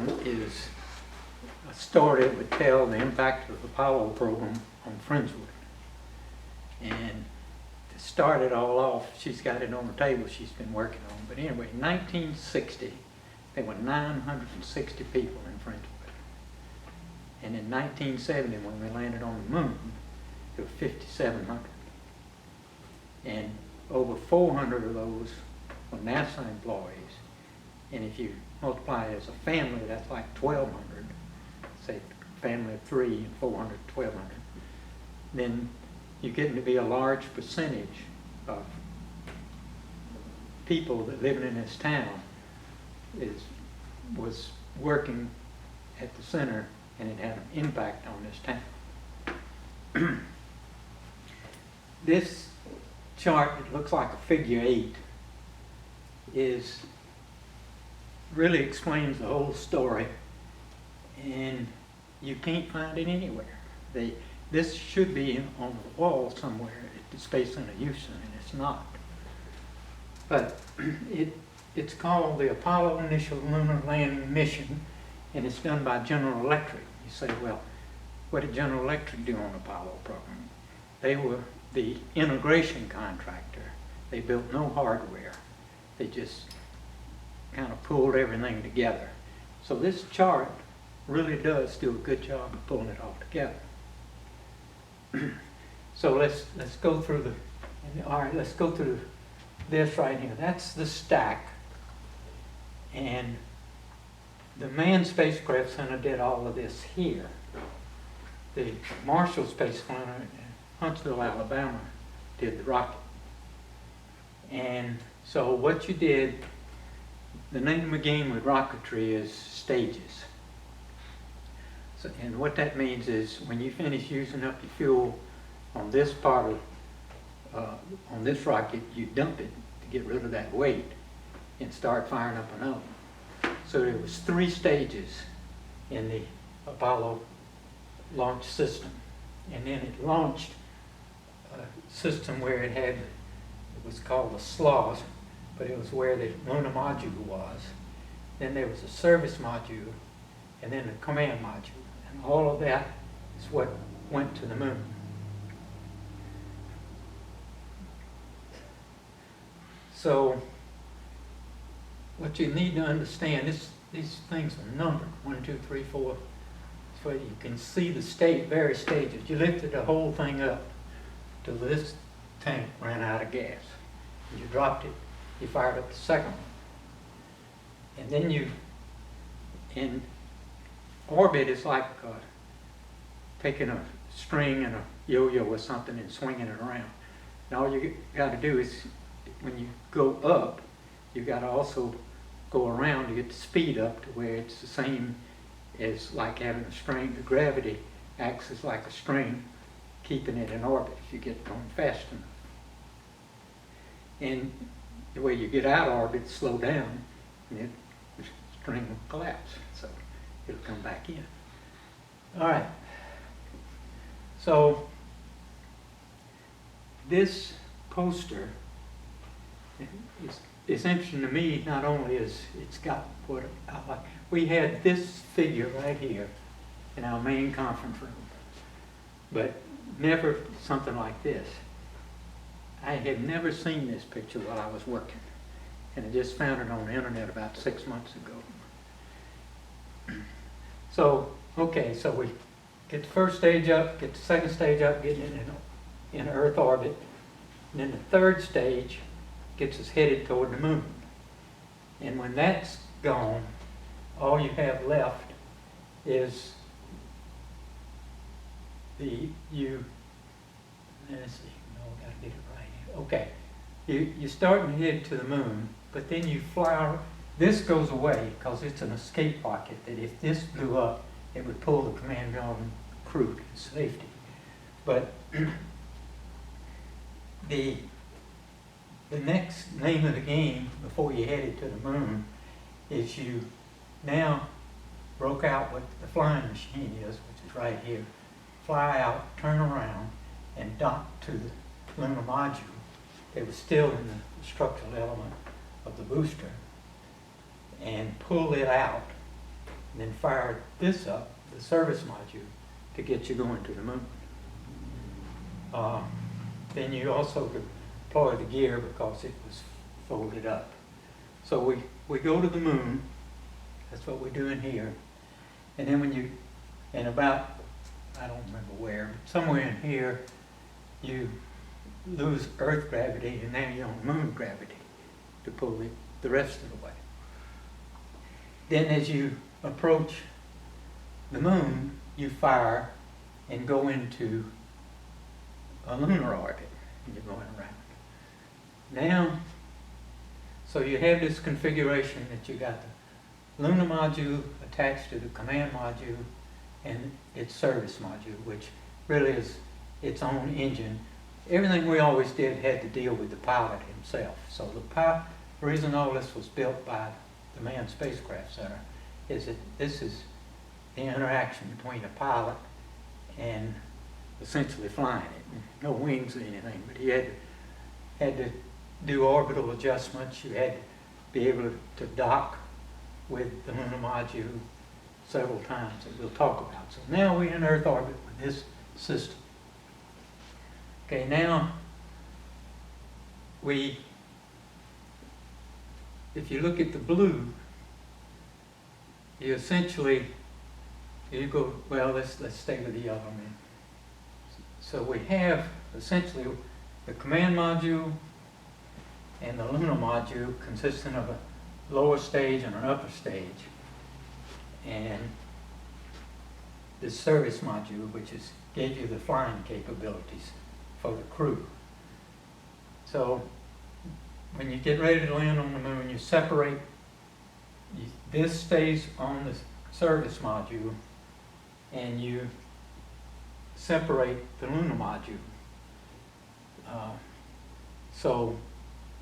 on is a story that would tell the impact of the Apollo program on Friendswood. And to start it all off, she's got it on the table she's been working on. But anyway, in 1960, there were 960 people in Friendswood. And in 1970, when we landed on the moon, there were 5,700. And over 400 of those were NASA employees. And if you multiply it as a family, that's like 1,200. Say family of 3 and 400, 1,200. Then you're getting to be a large percentage of people that living in this town was working at the center, and it had an impact on this town. This chart, it looks like a figure 8, really explains the whole story, and you can't find it anywhere. This should be on the wall somewhere at the Space Center Houston, and it's not. But it's called the Apollo Initial Lunar Landing Mission, and it's done by General Electric. You say, well, what did General Electric do on the Apollo program? They were the integration contractor. They built no hardware. They just kind of pulled everything together. So this chart really does do a good job of pulling it all together. So let's go through let's go through this right here. That's the stack, and the Manned Spacecraft Center did all of this here. The Marshall Space Center in Huntsville, Alabama, did the rocket. And so what you did, the name of the game with rocketry is stages. So, and what that means is when you finish using up your fuel on this part of, on this rocket, you dump it to get rid of that weight and start firing up another one. So there was 3 stages in the Apollo launch system. And then it launched a system where it was called the SLOS, but it was where the lunar module was. Then there was a service module, and then a command module. And all of that is what went to the moon. So what you need to understand, these things are numbered, 1, 2, 3, 4. So you can see the various stages. You lifted the whole thing up till this tank ran out of gas. You dropped it, you fired up the second one. And then in orbit, it's like taking a string and a yo-yo or something and swinging it around. And all you got to do is, when you go up, you got to also go around to get the speed up to where it's the same as like having a string. The gravity acts as like a string, keeping it in orbit if you get going fast enough. And the way you get out of orbit, slow down, and the string will collapse, so it'll come back in. All right. So this poster is interesting to me. Not only is it's got what I like. We had this figure right here in our main conference room, but never something like this. I had never seen this picture while I was working, and I just found it on the internet about 6 months ago. So, okay, so we get the first stage up, get the second stage up, getting it in Earth orbit, and then the third stage gets us headed toward the moon. And when that's gone, all you have left is let's see, no, I gotta get it right here. Okay, you're starting to head to the moon, but then you fly. This goes away because it's an escape rocket that if this blew up, it would pull the command module crew to safety. But the next name of the game before you headed to the moon is you now broke out what the flying machine is, which is right here. Fly out, turn around, and dock to the lunar module. They were still in the structural element of the booster, and pull it out and then fire this up, the service module, to get you going to the moon. Then you also deploy the gear because it was folded up. So we go to the moon. That's what we're doing here. And then when you, and about, I don't remember where, but somewhere in here, you lose Earth gravity, and now you're on moon gravity to pull the rest of the way. Then as you approach the moon, you fire and go into a lunar orbit, and you're going around. Now, so you have this configuration that you got the lunar module attached to the command module and its service module, which really is its own engine. Everything we always did had to deal with the pilot himself. So the reason all this was built by the Manned Spacecraft Center is that this is the interaction between the pilot and essentially flying it. No wings or anything, but he had to do orbital adjustments. You had to be able to dock with the lunar module several times that we'll talk about. So now we're in Earth orbit with this system. Okay, now if you look at the blue, you essentially, you go, well, let's stay with the yellow man. So we have essentially the command module and the lunar module consisting of a lower stage and an upper stage, and the service module, which gave you the flying capabilities for the crew. So when you get ready to land on the moon, you separate, this stays on the service module, and you separate the lunar module so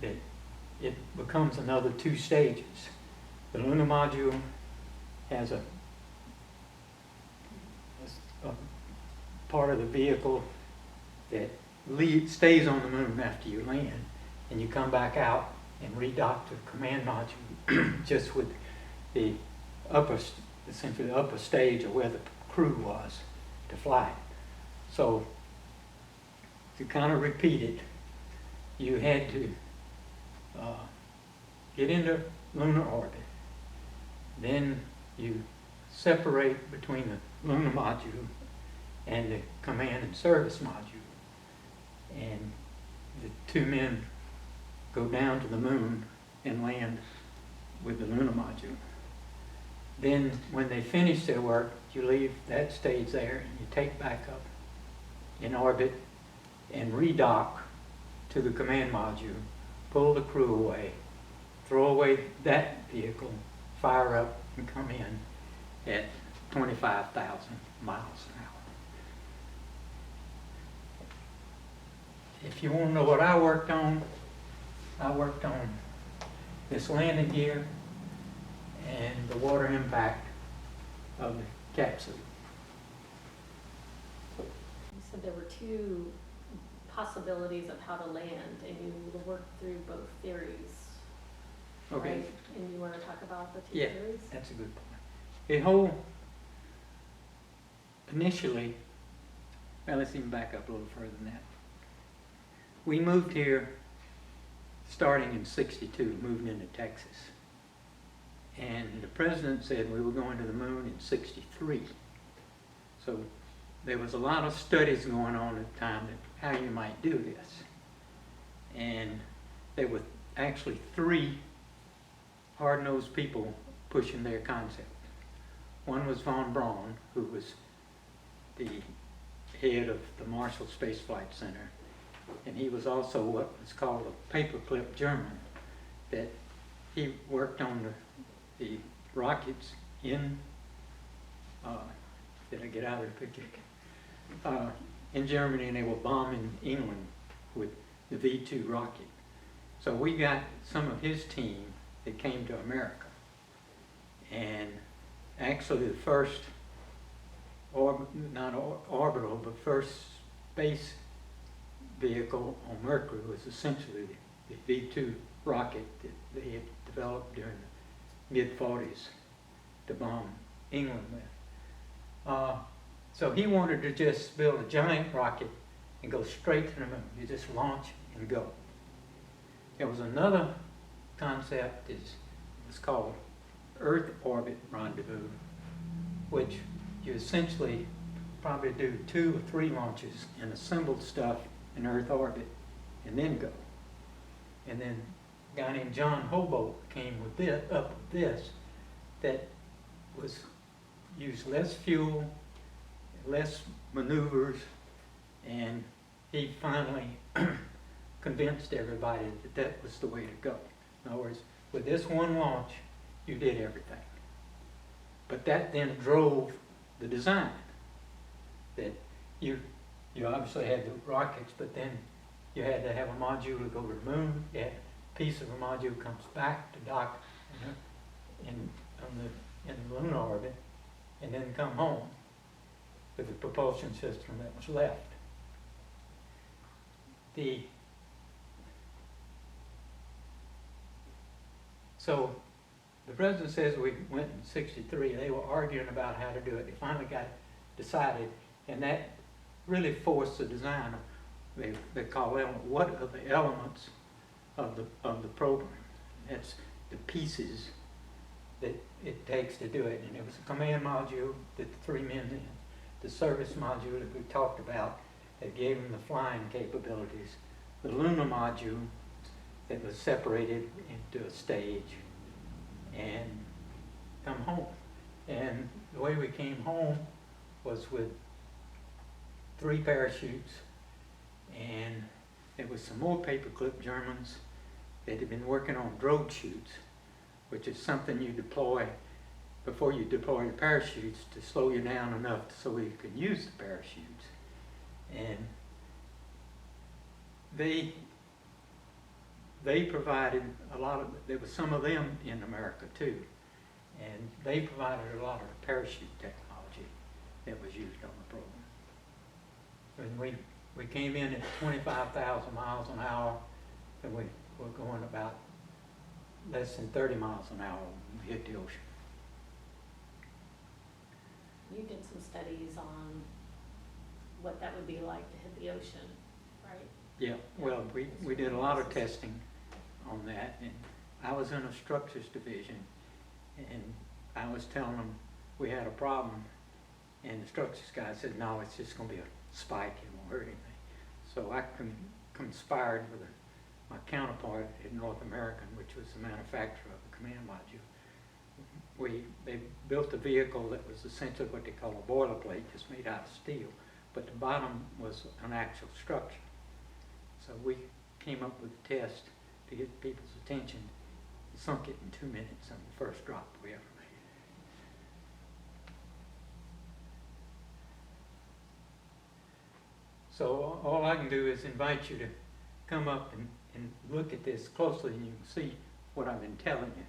that it becomes another 2 stages. The lunar module has a part of the vehicle that stays on the moon after you land, and you come back out and redock to the command module just with the essentially the upper stage of where the crew was to fly it. So to kind of repeat it, you had to get into lunar orbit. Then you separate between the lunar module and the command and service module. And the 2 men go down to the moon and land with the lunar module. Then when they finish their work, you leave that stage there and you take back up in orbit and redock to the command module, pull the crew away, throw away that vehicle, fire up and come in at 25,000 miles an hour. If you want to know what I worked on this landing gear and the water impact of the capsule. You said there were 2 possibilities of how to land, and you worked through both theories. Okay. Right? And you want to talk about the 2 Yeah, theories? that's a good point. Initially, well, let's even back up a little further than that. We moved here starting in '62, moving into Texas. And the president said we were going to the moon in '63. So there was a lot of studies going on at the time that how you might do this. And there were actually 3 hard-nosed people pushing their concept. One was von Braun, who was the head of the Marshall Space Flight Center, and he was also what was called a paperclip German, that he worked on the rockets in, did I get out of the picture? In Germany, and they were bombing England with the V-2 rocket. So we got some of his team that came to America, and actually the first, not orbital, but first space vehicle on Mercury was essentially the V-2 rocket that they had developed during the mid-40s to bomb England with. So he wanted to just build a giant rocket and go straight to the moon. You just launch and go. There was another concept, it's called Earth Orbit Rendezvous, which you essentially probably do 2 or 3 launches and assemble stuff in Earth orbit and then go. And then a guy named John Hobolt came with this that was used less fuel, less maneuvers, and he finally convinced everybody that that was the way to go. In other words, with this one launch, you did everything. But that then drove the design. That you obviously had the rockets, but then you had to have a module to go to the moon. You had a piece of a module comes back to dock in the lunar orbit, and then come home with the propulsion system that was left. So the president says we went in '63. They were arguing about how to do it. They finally got it decided, and that really forced the design. They call it, what are the elements of the program? That's the pieces that it takes to do it. And it was a command module that the 3 men in, the service module that we talked about that gave them the flying capabilities, the lunar module that was separated into a stage, and come home. And the way we came home was with 3 parachutes, and there was some more paperclip Germans that had been working on drogue chutes, which is something you deploy before you deploy the parachutes to slow you down enough so you can use the parachutes. And they provided a lot of, there was some of them in America too, and they provided a lot of the parachute technology that was used on the program. When we came in at 25,000 miles an hour, and we were going about less than 30 miles an hour when we hit the ocean. You did some studies on what that would be like to hit the ocean, right? Yeah, well, we did a lot of testing on that, and I was in a structures division, and I was telling them we had a problem, and the structures guy said, no, it's just going to be a spike, it won't hurt anything. So I conspired with my counterpart in North American, which was the manufacturer of the command module. They built a vehicle that was essentially what they call a boilerplate, just made out of steel, but the bottom was an actual structure. So we came up with a test to get people's attention. We sunk it in 2 minutes on the first drop we ever made. So all I can do is invite you to come up and look at this closely, and you can see what I've been telling you.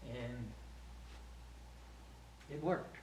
And it worked.